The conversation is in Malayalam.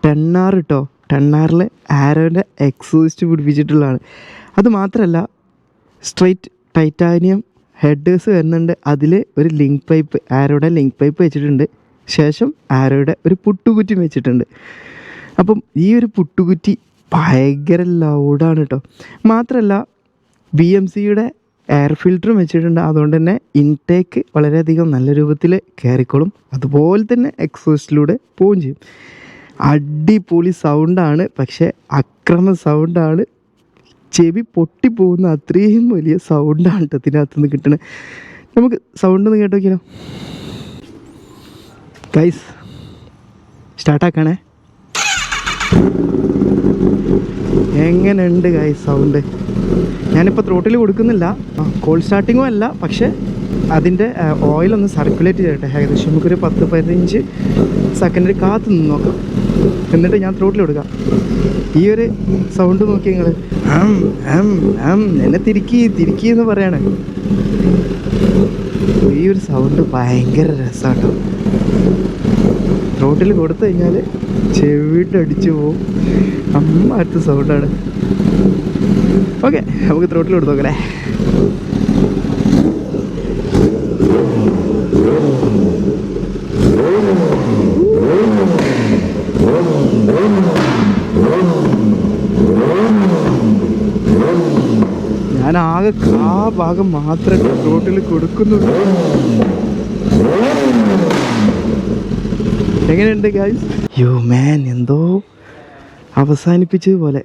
10R കേട്ടോ. 10Rൽ ആരോൻ്റെ എക്സോസ്റ്റ് പിടിപ്പിച്ചിട്ടുള്ളതാണ്. അത് മാത്രമല്ല സ്ട്രെയിറ്റ് ടൈറ്റാനിയം ഹെഡേഴ്സ് വരുന്നുണ്ട്. അതിൽ ഒരു ലിങ്ക് പൈപ്പ്, ആരോയുടെ ലിങ്ക് പൈപ്പ് വെച്ചിട്ടുണ്ട്. ശേഷം ആരോയുടെ ഒരു പുട്ടുകുറ്റി വെച്ചിട്ടുണ്ട്. അപ്പം ഈ ഒരു പുട്ടുകുറ്റി ഭയങ്കര ലൗഡാണ് കേട്ടോ. മാത്രമല്ല BMCയുടെ എയർ ഫിൽറ്ററും വെച്ചിട്ടുണ്ട്. അതുകൊണ്ട് തന്നെ ഇൻടേക്ക് വളരെയധികം നല്ല രൂപത്തിൽ കയറിക്കോളും. അതുപോലെ തന്നെ എക്സോസ്റ്റിലൂടെ പോവുകയും ചെയ്യും. അടിപൊളി സൗണ്ടാണ്. പക്ഷേ അക്രമ സൗണ്ടാണ്. ചെവി പൊട്ടിപ്പോകുന്ന അത്രയും വലിയ സൗണ്ടാണ് കേട്ടോ ഇതിനകത്തുനിന്ന് കിട്ടണത്. നമുക്ക് സൗണ്ട് ഒന്ന് കേട്ട് നോക്കിയാലോ ഗൈസ്. സ്റ്റാർട്ടാക്കണേ. എങ്ങനെയുണ്ട് ഗൈസ് സൗണ്ട്? ഞാനിപ്പോൾ ത്രോട്ടിൽ കൊടുക്കുന്നില്ല, കോൾ സ്റ്റാർട്ടിങ്ങും അല്ല. പക്ഷേ അതിൻ്റെ ഓയിലൊന്ന് സർക്കുലേറ്റ് ചെയ്യട്ടെ. ഏകദേശം നമുക്കൊരു 10-15 സെക്കൻഡ് കാത്തു നിന്ന് നോക്കാം. എന്നിട്ട് ഞാൻ ത്രോട്ടിൽ കൊടുക്കാം. ഈ ഒരു സൗണ്ട് നോക്കി നിങ്ങൾ. എന്നെ തിരിക്കി എന്ന് പറയാണ്. ഈ ഒരു സൗണ്ട് ഭയങ്കര രസമാട്ടോ. ത്രോട്ടിൽ കൊടുത്തു കഴിഞ്ഞാൽ ചെവിട്ട് അടിച്ചു പോവും. അടുത്ത സൗണ്ടാണ്. ഓക്കെ, നമുക്ക് ത്രോട്ടിൽ കൊടുത്തു നോക്കല്ലേ. ഞാൻ ആകെ ആ ഭാഗം മാത്രമേ ത്രോട്ടിൽ കൊടുക്കുന്നുള്ളൂ. എങ്ങനെയുണ്ട് ഗൈസ്? യോ മാൻ, എന്തോ അവസാനിപ്പിച്ചതുപോലെ.